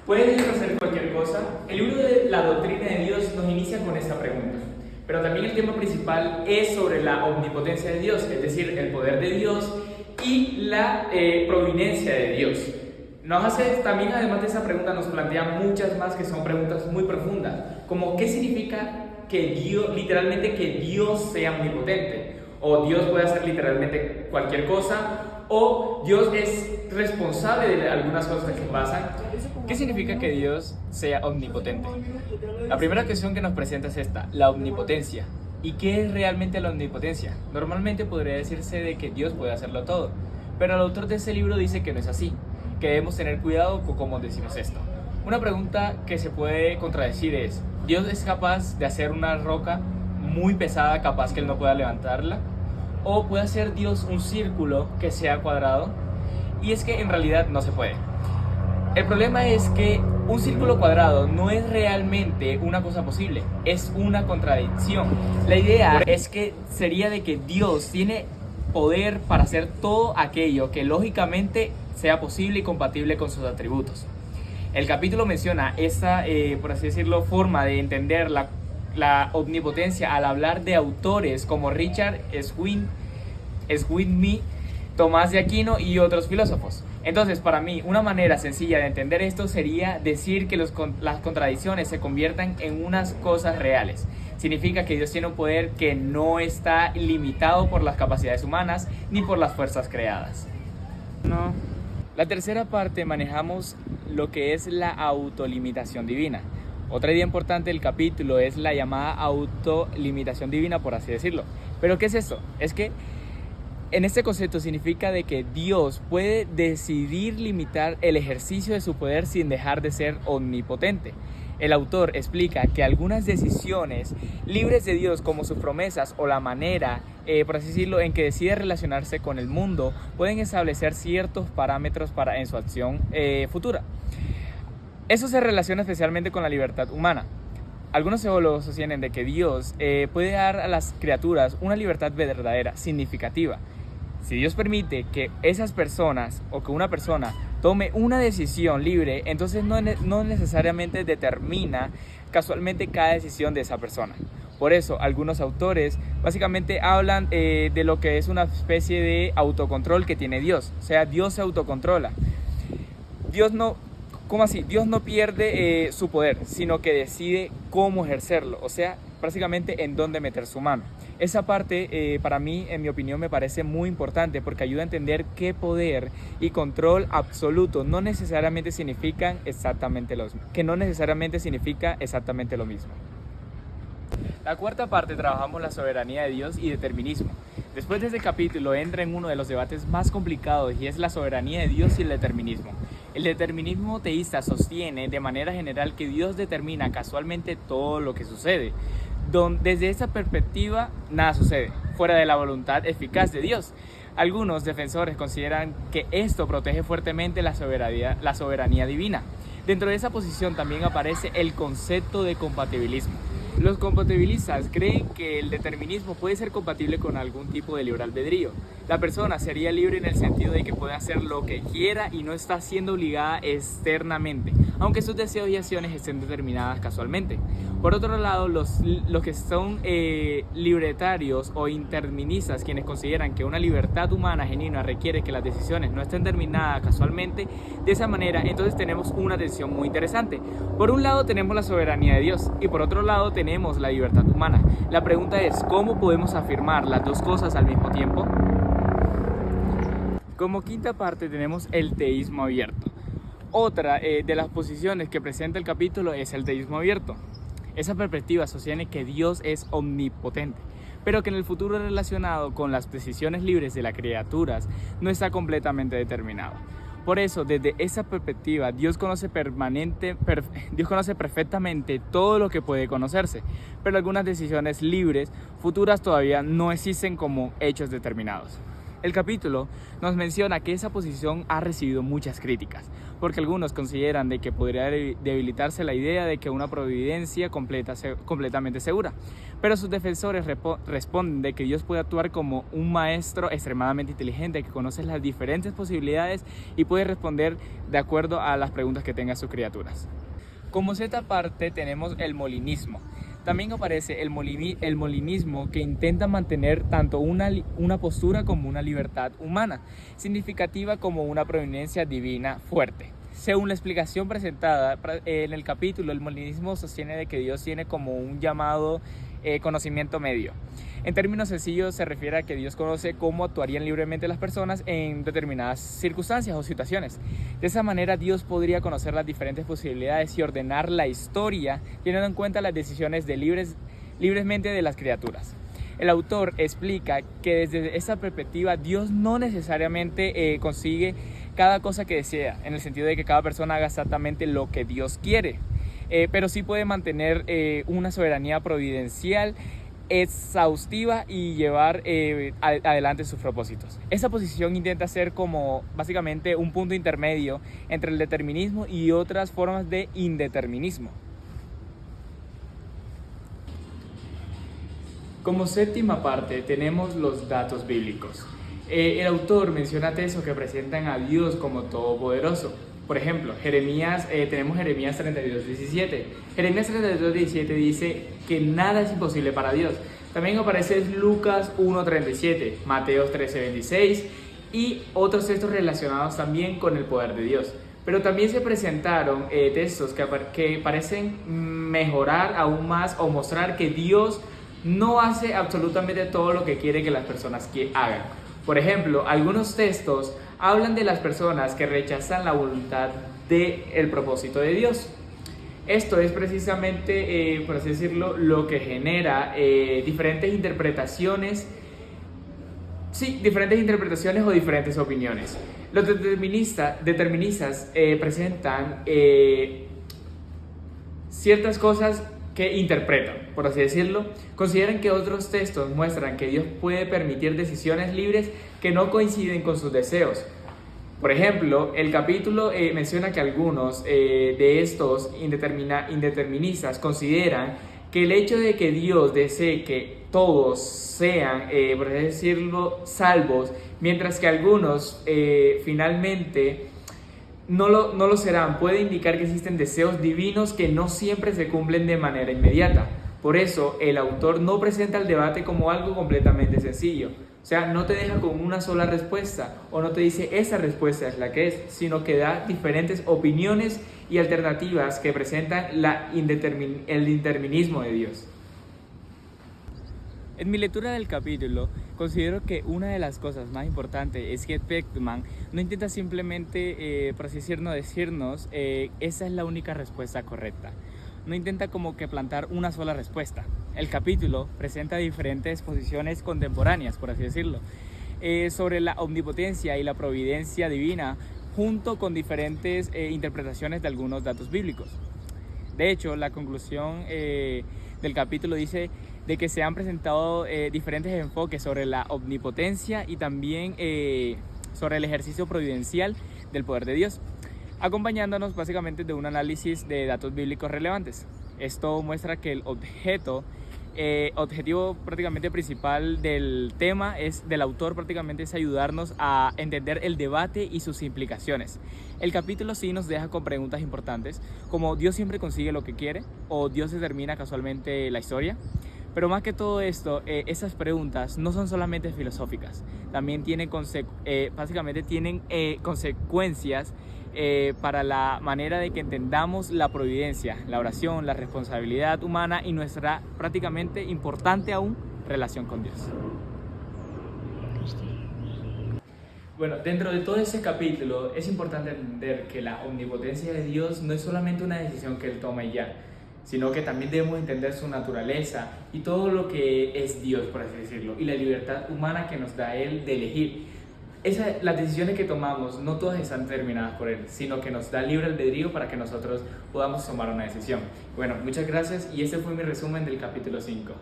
Puede Dios hacer cualquier cosa. El libro de la doctrina de Dios nos inicia con esta pregunta. Pero también el tema principal es sobre la omnipotencia de Dios, es decir, el poder de Dios y la providencia de Dios. Nos hace también, además de esa pregunta, nos plantea muchas más que son preguntas muy profundas, como ¿qué significa que Dios, literalmente que Dios sea omnipotente? O Dios puede hacer literalmente cualquier cosa, o Dios es responsable de algunas cosas que pasan. ¿Qué significa que Dios sea omnipotente? La primera cuestión que nos presenta es esta, la omnipotencia. ¿Y qué es realmente la omnipotencia? Normalmente podría decirse de que Dios puede hacerlo todo, pero el autor de ese libro dice que no es así, que debemos tener cuidado con cómo decimos esto. Una pregunta que se puede contradecir es, ¿Dios es capaz de hacer una roca muy pesada, capaz que Él no pueda levantarla? ¿O puede hacer Dios un círculo que sea cuadrado? Y es que en realidad no se puede. El problema es que un círculo cuadrado no es realmente una cosa posible, es una contradicción. La idea es que sería de que Dios tiene poder para hacer todo aquello que lógicamente sea posible y compatible con sus atributos. El capítulo menciona esta, por así decirlo, forma de entender la omnipotencia al hablar de autores como Richard Swinby, Tomás de Aquino y otros filósofos. Entonces, para mí, una manera sencilla de entender esto sería decir que las contradicciones se conviertan en unas cosas reales. Significa que Dios tiene un poder que no está limitado por las capacidades humanas ni por las fuerzas creadas. No. La tercera parte manejamos lo que es la autolimitación divina. Otra idea importante del capítulo es la llamada autolimitación divina, por así decirlo. ¿Pero qué es esto? Es que en este concepto significa de que Dios puede decidir limitar el ejercicio de su poder sin dejar de ser omnipotente. El autor explica que algunas decisiones libres de Dios, como sus promesas o la manera, por así decirlo, en que decide relacionarse con el mundo, pueden establecer ciertos parámetros en su acción futura. Eso se relaciona especialmente con la libertad humana. Algunos teólogos sostienen de que Dios puede dar a las criaturas una libertad verdadera, significativa. Si Dios permite que esas personas o que una persona tome una decisión libre, entonces no necesariamente determina casualmente cada decisión de esa persona. Por eso, algunos autores básicamente hablan de lo que es una especie de autocontrol que tiene Dios. O sea, Dios se autocontrola. ¿Cómo así? Dios no pierde su poder, sino que decide cómo ejercerlo. O sea, prácticamente en dónde meter su mano. Esa parte, para mí, en mi opinión, me parece muy importante porque ayuda a entender que poder y control absoluto no necesariamente significan exactamente lo mismo. La cuarta parte trabajamos la soberanía de Dios y determinismo. Después de este capítulo entra en uno de los debates más complicados y es la soberanía de Dios y el determinismo. El determinismo teísta sostiene de manera general que Dios determina casualmente todo lo que sucede. Desde esa perspectiva, nada sucede, fuera de la voluntad eficaz de Dios. Algunos defensores consideran que esto protege fuertemente la soberanía divina. Dentro de esa posición también aparece el concepto de compatibilismo. Los compatibilistas creen que el determinismo puede ser compatible con algún tipo de libre albedrío. La persona sería libre en el sentido de que puede hacer lo que quiera y no está siendo obligada externamente, aunque sus deseos y acciones estén determinadas casualmente. Por otro lado, los que son libertarios o interministas, quienes consideran que una libertad humana genuina requiere que las decisiones no estén determinadas casualmente, de esa manera entonces tenemos una tensión muy interesante. Por un lado tenemos la soberanía de Dios y por otro lado tenemos la libertad humana. La pregunta es, ¿cómo podemos afirmar las dos cosas al mismo tiempo? Como quinta parte tenemos el teísmo abierto. Otra de las posiciones que presenta el capítulo es el teísmo abierto. Esa perspectiva sostiene que Dios es omnipotente, pero que en el futuro relacionado con las decisiones libres de las criaturas no está completamente determinado. Por eso, desde esa perspectiva, Dios conoce perfectamente todo lo que puede conocerse, pero algunas decisiones libres futuras todavía no existen como hechos determinados. El capítulo nos menciona que esa posición ha recibido muchas críticas, porque algunos consideran de que podría debilitarse la idea de que una providencia completamente segura, pero sus defensores responden de que Dios puede actuar como un maestro extremadamente inteligente que conoce las diferentes posibilidades y puede responder de acuerdo a las preguntas que tengan sus criaturas. Como sexta parte tenemos el molinismo. También aparece el molinismo, que intenta mantener tanto una postura como una libertad humana, significativa como una providencia divina fuerte. Según la explicación presentada en el capítulo, el molinismo sostiene de que Dios tiene como un llamado conocimiento medio. En términos sencillos, se refiere a que Dios conoce cómo actuarían libremente las personas en determinadas circunstancias o situaciones. De esa manera, Dios podría conocer las diferentes posibilidades y ordenar la historia, teniendo en cuenta las decisiones libremente de las criaturas. El autor explica que desde esa perspectiva, Dios no necesariamente consigue cada cosa que desea, en el sentido de que cada persona haga exactamente lo que Dios quiere, pero sí puede mantener una soberanía providencial exhaustiva y llevar adelante sus propósitos. Esa posición intenta ser como básicamente un punto intermedio entre el determinismo y otras formas de indeterminismo. Como séptima parte tenemos los datos bíblicos. El autor menciona textos que presentan a Dios como todopoderoso. Por ejemplo, tenemos Jeremías 32:17. Jeremías 32:17 dice que nada es imposible para Dios. También aparece Lucas 1:37, Mateos 13:26 y otros textos relacionados también con el poder de Dios. Pero también se presentaron textos que parecen mejorar aún más o mostrar que Dios no hace absolutamente todo lo que quiere que las personas hagan. Por ejemplo, algunos textos hablan de las personas que rechazan la voluntad del propósito de Dios. Esto es precisamente, por así decirlo, lo que genera diferentes interpretaciones o diferentes opiniones. Los deterministas presentan ciertas cosas que interpretan, por así decirlo. Consideran que otros textos muestran que Dios puede permitir decisiones libres que no coinciden con sus deseos. Por ejemplo, el capítulo menciona que algunos de estos indeterministas consideran que el hecho de que Dios desee que todos sean, por así decirlo, salvos, mientras que algunos finalmente no lo serán, puede indicar que existen deseos divinos que no siempre se cumplen de manera inmediata. Por eso, el autor no presenta el debate como algo completamente sencillo. O sea, no te deja con una sola respuesta o no te dice esa respuesta es la que es, sino que da diferentes opiniones y alternativas que presentan el indeterminismo de Dios. En mi lectura del capítulo, considero que una de las cosas más importantes es que Beckman no intenta simplemente, por así decirnos, esa es la única respuesta correcta. No intenta como que plantar una sola respuesta. El capítulo presenta diferentes posiciones contemporáneas, por así decirlo, sobre la omnipotencia y la providencia divina, junto con diferentes interpretaciones de algunos datos bíblicos. De hecho, la conclusión del capítulo dice de que se han presentado diferentes enfoques sobre la omnipotencia y también sobre el ejercicio providencial del poder de Dios, acompañándonos básicamente de un análisis de datos bíblicos relevantes. Esto muestra que el objetivo prácticamente principal del tema del autor prácticamente es ayudarnos a entender el debate y sus implicaciones. El capítulo sí nos deja con preguntas importantes, como ¿Dios siempre consigue lo que quiere? ¿O Dios determina casualmente la historia? Pero más que todo esto, esas preguntas no son solamente filosóficas, también tienen consecuencias para la manera de que entendamos la providencia, la oración, la responsabilidad humana y nuestra prácticamente importante aún relación con Dios. Bueno, dentro de todo ese capítulo es importante entender que la omnipotencia de Dios no es solamente una decisión que Él toma y ya, sino que también debemos entender su naturaleza y todo lo que es Dios, por así decirlo, y la libertad humana que nos da Él de elegir. Las decisiones que tomamos no todas están determinadas por Él, sino que nos da libre albedrío para que nosotros podamos tomar una decisión. Bueno, muchas gracias y este fue mi resumen del capítulo 5.